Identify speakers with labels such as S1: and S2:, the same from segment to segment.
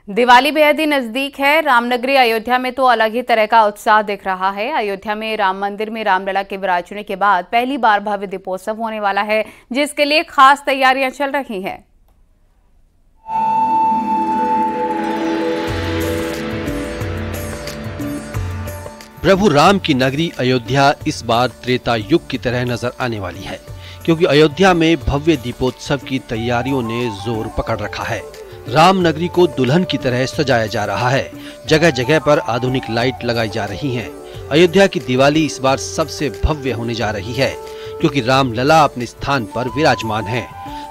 S1: दिवाली बेहद ही नजदीक है। रामनगरी अयोध्या में तो अलग ही तरह का उत्साह दिख रहा है। अयोध्या में राम मंदिर में रामलला के विराजने के बाद पहली बार भव्य दीपोत्सव होने वाला है, जिसके लिए खास तैयारियां चल रही हैं।
S2: प्रभु राम की नगरी अयोध्या इस बार त्रेता युग की तरह नजर आने वाली है, क्योंकि अयोध्या में भव्य दीपोत्सव की तैयारियों ने जोर पकड़ रखा है। राम नगरी को दुल्हन की तरह सजाया जा रहा है। जगह जगह पर आधुनिक लाइट लगाई जा रही हैं। अयोध्या की दिवाली इस बार सबसे भव्य होने जा रही है, क्योंकि रामलला अपने स्थान पर विराजमान है।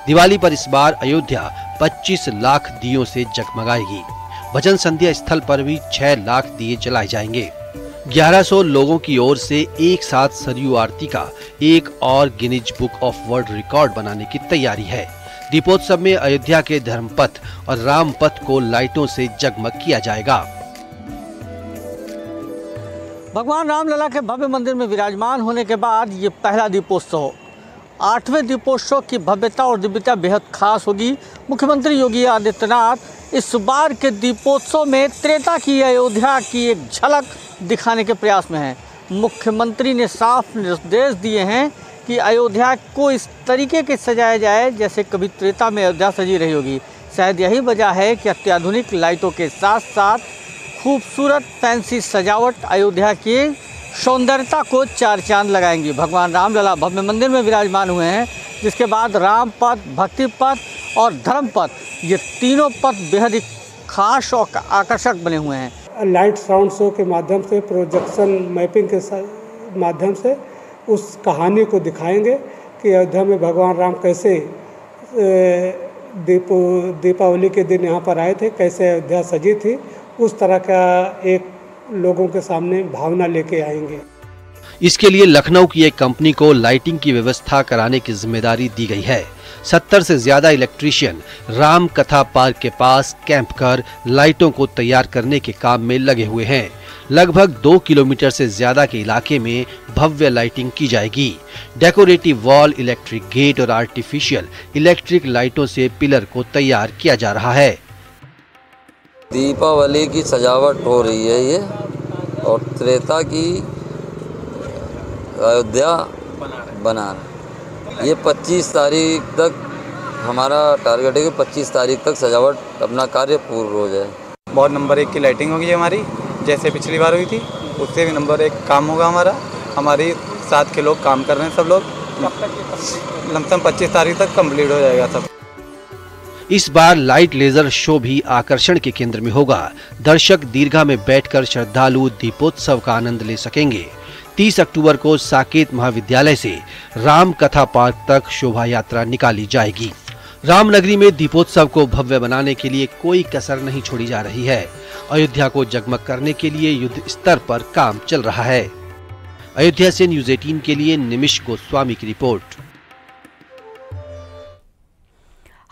S2: दिवाली पर इस बार अयोध्या 25 लाख दियों से जगमगाएगी। भजन संध्या स्थल पर भी 6 लाख दिए जलाए जाएंगे। 1100 लोगों की ओर से एक साथ सरयू आरती का एक और Guinness book of world record बनाने की तैयारी है। दीपोत्सव में अयोध्या के धर्मपथ और रामपथ को लाइटों से जगमग किया जाएगा।
S3: भगवान रामलला के भव्य मंदिर में विराजमान होने के बाद ये पहला दीपोत्सव, 8वें दीपोत्सव की भव्यता और दिव्यता बेहद खास होगी। मुख्यमंत्री योगी आदित्यनाथ इस बार के दीपोत्सव में त्रेता की अयोध्या की एक झलक दिखाने के प्रयास में हैं। मुख्यमंत्री ने साफ निर्देश दिए हैं कि अयोध्या को इस तरीके के सजाया जाए जैसे कभी त्रेता में अयोध्या सजी रही होगी। शायद यही वजह है कि अत्याधुनिक लाइटों के साथ साथ खूबसूरत फैंसी सजावट अयोध्या की सौंदर्यता को चार चांद लगाएंगी। भगवान रामलला भव्य मंदिर में विराजमान हुए हैं, जिसके बाद राम पथ, भक्ति पथ और धर्म पथ, ये तीनों पथ बेहद ही खास और आकर्षक बने हुए हैं।
S4: लाइट साउंड शो के माध्यम से, प्रोजेक्शन मैपिंग के माध्यम से उस कहानी को दिखाएंगे कि अयोध्या में भगवान राम कैसे दीपावली के दिन यहाँ पर आए थे, कैसे अयोध्या सजी थी। उस तरह का एक लोगों के सामने भावना लेके आएंगे।
S2: इसके लिए लखनऊ की एक कंपनी को लाइटिंग की व्यवस्था कराने की जिम्मेदारी दी गई है। 70 से ज्यादा इलेक्ट्रीशियन राम कथा पार्क के पास कैंप कर लाइटों को तैयार करने के काम में लगे हुए हैं। लगभग 2 किलोमीटर से ज्यादा के इलाके में भव्य लाइटिंग की जाएगी। डेकोरेटिव वॉल, इलेक्ट्रिक गेट और आर्टिफिशियल इलेक्ट्रिक लाइटों से पिलर को तैयार किया जा रहा है।
S5: दीपावली की सजावट हो रही है ये, और त्रेता की अयोध्या बना रहा है। ये 25 तारीख तक हमारा टारगेट है कि 25 तारीख तक सजावट अपना कार्य पूर्ण हो जाए।
S6: बहुत नंबर 1 की लाइटिंग होगी हमारी, जैसे पिछली बार हुई थी उससे भी नंबर 1 काम होगा हमारा। हमारी साथ के लोग काम कर रहे हैं, सब लोग। लमसम 25 तारीख तक कंप्लीट हो जाएगा सब।
S2: इस बार लाइट लेजर शो भी आकर्षण के केंद्र में होगा। दर्शक दीर्घा में बैठकर श्रद्धालु दीपोत्सव का आनंद ले सकेंगे। 30 अक्टूबर को साकेत महाविद्यालय से राम कथा पार्क तक शोभा यात्रा निकाली जाएगी। रामनगरी में दीपोत्सव को भव्य बनाने के लिए कोई कसर नहीं छोड़ी जा रही है। अयोध्या को जगमग करने के लिए युद्ध स्तर पर काम चल रहा है। अयोध्या से न्यूज़ 18 के लिए निमिष गोस्वामी की रिपोर्ट।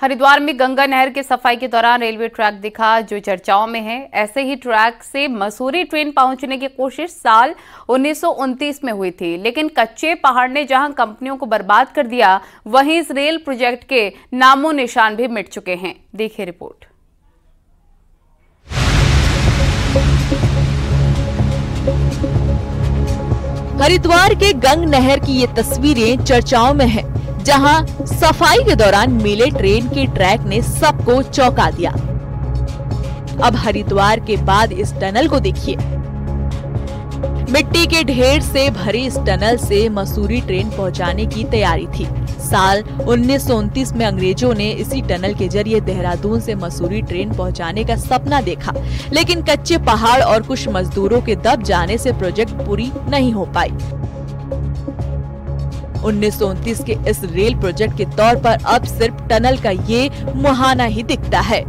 S1: हरिद्वार में गंगा नहर की सफाई के दौरान रेलवे ट्रैक दिखा जो चर्चाओं में है। ऐसे ही ट्रैक से मसूरी ट्रेन पहुंचने की कोशिश साल 1929 में हुई थी, लेकिन कच्चे पहाड़ ने जहां कंपनियों को बर्बाद कर दिया, वहीं इस रेल प्रोजेक्ट के नामो निशान भी मिट चुके हैं। देखिए रिपोर्ट।
S7: हरिद्वार के गंग नहर की ये तस्वीरें चर्चाओं में है, जहां सफाई के दौरान मिले ट्रेन के ट्रैक ने सबको चौंका दिया। अब हरिद्वार के बाद इस टनल को देखिए। मिट्टी के ढेर से भरी इस टनल से मसूरी ट्रेन पहुंचाने की तैयारी थी। साल 1929 में अंग्रेजों ने इसी टनल के जरिए देहरादून से मसूरी ट्रेन पहुंचाने का सपना देखा, लेकिन कच्चे पहाड़ और कुछ मजदूरों के दब जाने से प्रोजेक्ट पूरी नहीं हो पाई। 1929 के इस रेल प्रोजेक्ट के तौर पर अब सिर्फ टनल का ये मुहाना ही दिखता है।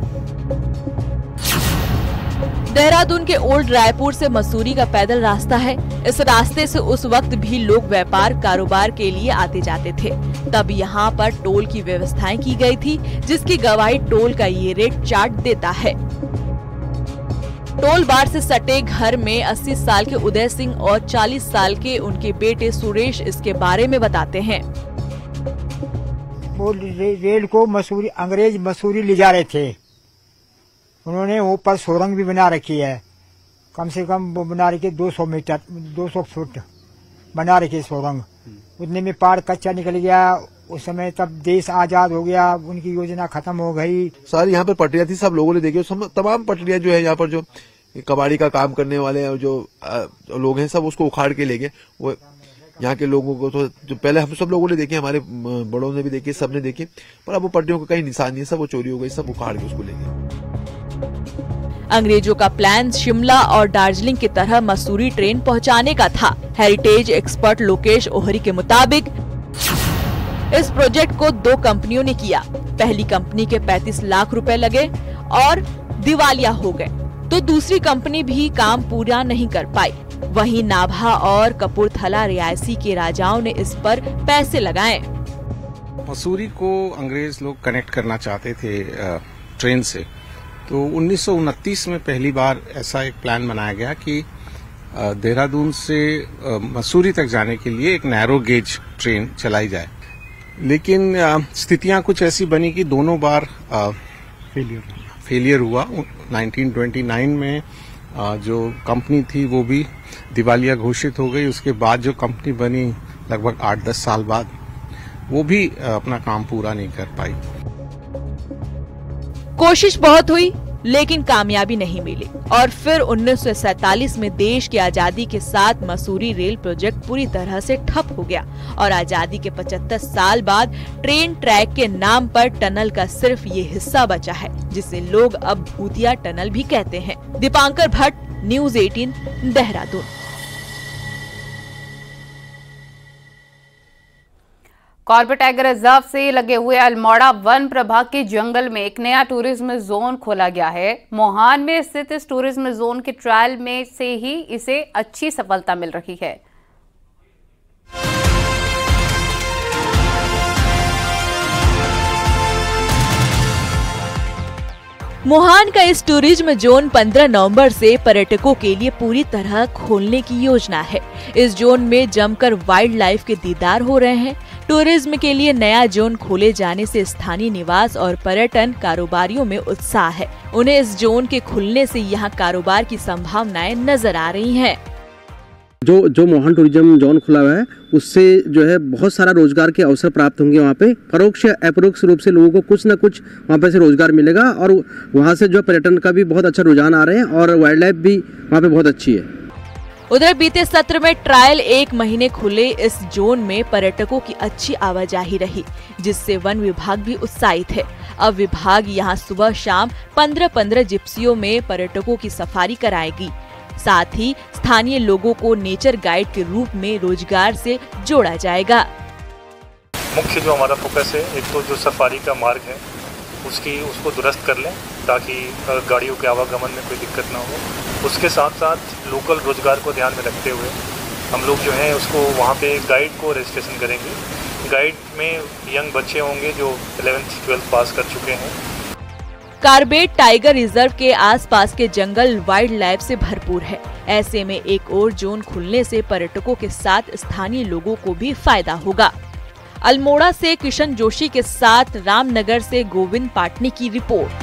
S7: देहरादून के ओल्ड रायपुर से मसूरी का पैदल रास्ता है। इस रास्ते से उस वक्त भी लोग व्यापार कारोबार के लिए आते जाते थे। तब यहाँ पर टोल की व्यवस्थाएं की गई थी, जिसकी गवाही टोल का ये रेट चार्ट देता है। टोल बार से सटे घर में 80 साल के उदय सिंह और 40 साल के उनके बेटे सुरेश इसके बारे में बताते हैं।
S8: वो रेल को मसूरी, अंग्रेज मसूरी ले जा रहे थे। उन्होंने ऊपर सुरंग भी बना रखी है, कम से कम वो बना रखी 200 मीटर 200 फुट बना रखी सुरंग। उतने में पार कच्चा निकल गया। उस समय तब देश आजाद हो गया, उनकी योजना खत्म हो गई।
S9: सारी यहाँ पर पटरियां थी, सब लोगों ने देखी। तमाम पटरियां जो है यहाँ पर जो कबाड़ी का काम करने वाले हैं जो लोग हैं, सब उसको उखाड़ के ले गए। वो यहाँ के लोगों को तो जो पहले हम सब लोगों ने देखे, हमारे बड़ों ने भी देखे, सबने देखे, पर अब वो पटरियों का कहीं निशान नहीं है, सब वो चोरी हो गई, सब उखाड़ के उसको ले गए।
S7: अंग्रेजों का प्लान शिमला और दार्जिलिंग की तरह मसूरी ट्रेन पहुंचाने का था। हेरिटेज एक्सपर्ट लोकेश ओहरी के मुताबिक इस प्रोजेक्ट को 2 कंपनियों ने किया। पहली कंपनी के 35 लाख रुपए लगे और दिवालिया हो गए, तो दूसरी कंपनी भी काम पूरा नहीं कर पाई। वहीं नाभा और कपूरथला रियासी के राजाओं ने इस पर पैसे लगाए।
S10: मसूरी को अंग्रेज लोग कनेक्ट करना चाहते थे ट्रेन से, तो 1929 में पहली बार ऐसा एक प्लान बनाया गया कि देहरादून से मसूरी तक जाने के लिए एक नैरो गेज ट्रेन चलाई जाए। लेकिन स्थितियां कुछ ऐसी बनी कि दोनों बार फेलियर हुआ। 1929 में जो कंपनी थी वो भी दिवालिया घोषित हो गई। उसके बाद जो कंपनी बनी लगभग 8-10 साल बाद, वो भी अपना काम पूरा नहीं कर पाई।
S7: कोशिश बहुत हुई लेकिन कामयाबी नहीं मिली और फिर 1947 में देश की आजादी के साथ मसूरी रेल प्रोजेक्ट पूरी तरह से ठप हो गया और आजादी के 75 साल बाद ट्रेन ट्रैक के नाम पर टनल का सिर्फ ये हिस्सा बचा है, जिसे लोग अब भूतिया टनल भी कहते हैं। Dipankar Bhatt, news 18, Dehradun.
S1: Corbett tiger reserve से लगे हुए अल्मोड़ा वन प्रभाग के जंगल में एक नया टूरिज्म जोन खोला गया है। मोहान में स्थित इस टूरिज्म जोन के ट्रायल में से ही इसे अच्छी सफलता मिल रही है।
S7: मोहान का इस टूरिज्म जोन 15 नवंबर से पर्यटकों के लिए पूरी तरह खोलने की योजना है। इस जोन में जमकर वाइल्ड लाइफ के दीदार हो रहे हैं। टूरिज्म के लिए नया जोन खोले जाने से स्थानीय निवास और पर्यटन कारोबारियों में उत्साह है। उन्हें इस जोन के खुलने से यहाँ कारोबार की संभावनाएं नजर आ रही हैं।
S11: जो मोहन टूरिज्म जोन खुला हुआ है उससे जो है बहुत सारा रोजगार के अवसर प्राप्त होंगे। वहाँ पे परोक्ष या अपरोक्ष रूप से लोगों को कुछ न कुछ वहाँ पे से रोजगार मिलेगा और वहाँ से जो पर्यटन का भी बहुत अच्छा रुझान आ रहे हैं और वाइल्ड लाइफ भी वहाँ पे बहुत अच्छी है।
S7: उधर बीते सत्र में ट्रायल 1 महीने खुले इस जोन में पर्यटकों की अच्छी आवाजाही रही, जिससे वन विभाग भी उत्साहित है। अब विभाग यहाँ सुबह शाम 15-15 जिप्सियों में पर्यटकों की सफारी कराएगी। साथ ही स्थानीय लोगों को नेचर गाइड के रूप में रोजगार से जोड़ा जाएगा।
S12: मुख्य जो हमारा फोकस है, एक तो जो सफारी का मार्ग है उसको दुरुस्त कर लें ताकि गाड़ियों के आवागमन में कोई दिक्कत ना हो। उसके साथ साथ लोकल रोजगार को ध्यान में रखते हुए हम लोग जो है उसको वहाँ पे गाइड को रजिस्ट्रेशन करेंगे। गाइड में यंग बच्चे होंगे जो 11th 12th पास कर चुके हैं।
S7: कॉर्बेट टाइगर रिजर्व के आसपास के जंगल वाइल्ड लाइफ से भरपूर है। ऐसे में एक और जोन खुलने से पर्यटकों के साथ स्थानीय लोगों को भी फायदा होगा। अल्मोड़ा से किशन जोशी के साथ रामनगर से गोविंद पाटनी की रिपोर्ट।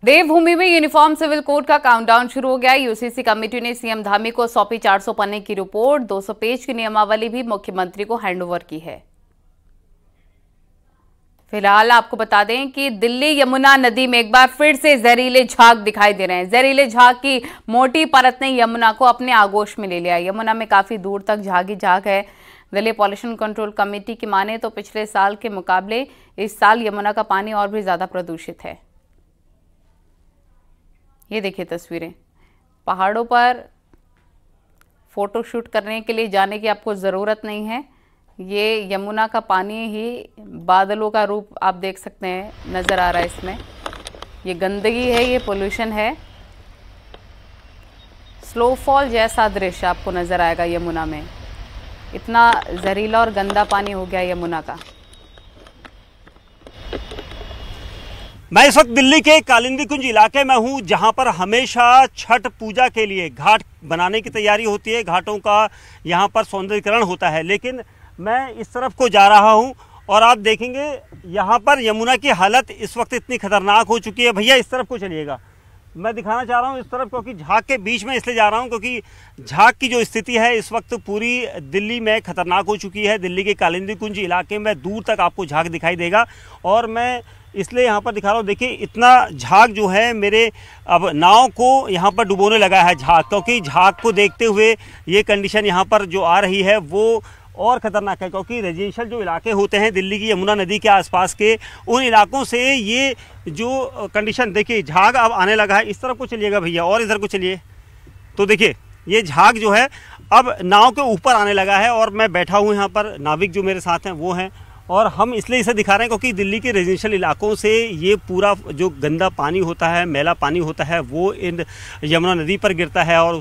S1: देवभूमि में यूनिफॉर्म सिविल कोड का काउंटडाउन शुरू हो गया। यूसीसी कमेटी ने सीएम धामी को सौंपी 400 पन्ने की रिपोर्ट। 200 पेज की नियमावली भी मुख्यमंत्री को हैंडओवर की है। फिलहाल आपको बता दें कि दिल्ली यमुना नदी में एक बार फिर से जहरीले झाग दिखाई दे रहे हैं। जहरीले झाग की मोटी परत ने यमुना को अपने आगोश में ले लिया। यमुना में काफी दूर तक झाग ही झाग है। दिल्ली पॉल्यूशन कंट्रोल कमेटी की माने तो पिछले साल के मुकाबले इस साल यमुना का पानी और भी ज्यादा प्रदूषित है। ये देखिए तस्वीरें। पहाड़ों पर फोटो शूट करने के लिए जाने की आपको ज़रूरत नहीं है। ये यमुना का पानी ही बादलों का रूप आप देख सकते हैं, नज़र आ रहा है इसमें। ये गंदगी है, ये पोल्यूशन है। स्नोफॉल जैसा दृश्य आपको नज़र आएगा यमुना में। इतना जहरीला और गंदा पानी हो गया यमुना का।
S13: मैं इस वक्त दिल्ली के कालिंदी कुंज इलाके में हूं, जहां पर हमेशा छठ पूजा के लिए घाट बनाने की तैयारी होती है, घाटों का यहां पर सौंदर्यीकरण होता है। लेकिन मैं इस तरफ को जा रहा हूं और आप देखेंगे यहां पर यमुना की हालत इस वक्त इतनी खतरनाक हो चुकी है। भैया इस तरफ को चलिएगा, मैं दिखाना चाह रहा हूं इस तरफ, क्योंकि झाग के बीच में इसलिए जा रहा हूं क्योंकि झाग की जो स्थिति है इस वक्त पूरी दिल्ली में खतरनाक हो चुकी है। दिल्ली के कालिंदी कुंज इलाके में दूर तक आपको झाग दिखाई देगा और मैं इसलिए यहाँ पर दिखा रहा हूँ। देखिए इतना झाग जो है मेरे अब नाव को यहाँ पर डुबोने लगा है झाग, क्योंकि झाग को देखते हुए ये कंडीशन यहाँ पर जो आ रही है वो और ख़तरनाक है। क्योंकि रेजिडेंशियल जो इलाके होते हैं दिल्ली की यमुना नदी के आसपास के, उन इलाकों से ये जो कंडीशन देखिए झाग अब आने लगा है। इस तरफ को चलिएगा भैया और इधर को चलिए, तो देखिए ये झाग जो है अब नाव के ऊपर आने लगा है और मैं बैठा हूँ यहाँ पर, नाविक जो मेरे साथ हैं वो हैं और हम इसलिए इसे दिखा रहे हैं क्योंकि दिल्ली के रेजिडेंशियल इलाकों से ये पूरा जो गंदा पानी होता है, मैला पानी होता है वो इन यमुना नदी पर गिरता है और